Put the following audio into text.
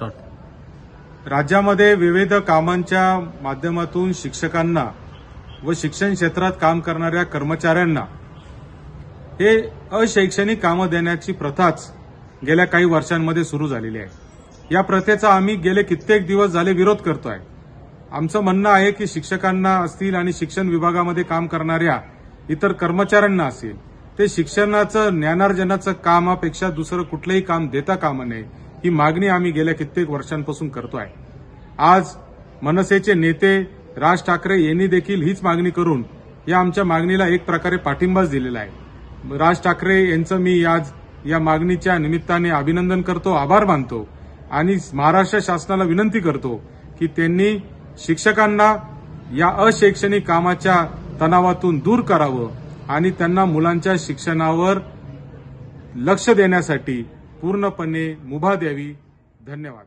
राज्यामध्ये विविध कामांच्या माध्यमातून शिक्षकांना व शिक्षण क्षेत्रात काम करणाऱ्या कर्मचाऱ्यांना हे अशैक्षणिक कामं देण्याची प्रथाच गेल्या काही वर्षांमध्ये सुरू झालेली आहे। या प्रथेचा आम्ही गेले कित्येक दिवस झाले विरोध करतोय। आमचं म्हणणं आहे की शिक्षकांना असतील आणि शिक्षण विभागामध्ये काम करणाऱ्या इतर कर्मचाऱ्यांना असेल ते शिक्षणाचं ज्ञानार्जनाचं कामापेक्षा दुसरं कुठलंही काम देता कामा नये, ही मागणी आम्ही गेल्या कित्येक वर्षांपासून करतोय। आज मनसेचे नेते राज ठाकरे यांनी देखील हीच मागणी करून या आमच्या मागणीला एक प्रकारे पाठिंबाच दिलेला आहे। राज ठाकरे यांचं मी आज या मागणीच्या निमित्ताने अभिनंदन करतो, आभार मानतो आणि महाराष्ट्र शासनाला विनंती करतो की त्यांनी शिक्षकांना या अशैक्षणिक कामाच्या तणावातून दूर करावं आणि त्यांना मुलांच्या शिक्षणावर लक्ष देण्यासाठी पूर्णपणे मुभा द्यावी। धन्यवाद।